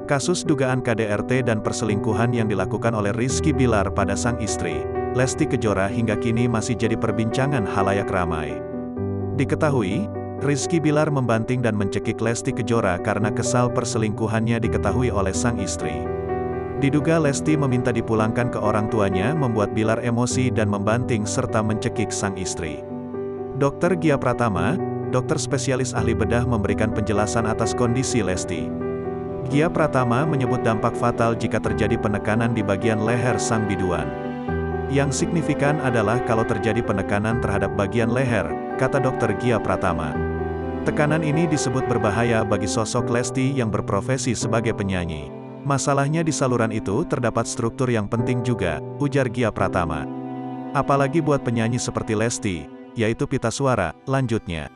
Kasus dugaan KDRT dan perselingkuhan yang dilakukan oleh Rizky Bilar pada sang istri, Lesti Kejora hingga kini masih jadi perbincangan halayak ramai. Diketahui, Rizky Bilar membanting dan mencekik Lesti Kejora karena kesal perselingkuhannya diketahui oleh sang istri. Diduga Lesti meminta dipulangkan ke orang tuanya membuat Bilar emosi dan membanting serta mencekik sang istri. Dr. Gia Pratama, dokter spesialis ahli bedah memberikan penjelasan atas kondisi Lesti. Gia Pratama menyebut dampak fatal jika terjadi penekanan di bagian leher sang biduan. Yang signifikan adalah kalau terjadi penekanan terhadap bagian leher, kata Dr. Gia Pratama. Tekanan ini disebut berbahaya bagi sosok Lesti yang berprofesi sebagai penyanyi. Masalahnya di saluran itu terdapat struktur yang penting juga, ujar Gia Pratama. Apalagi buat penyanyi seperti Lesti, yaitu pita suara, lanjutnya.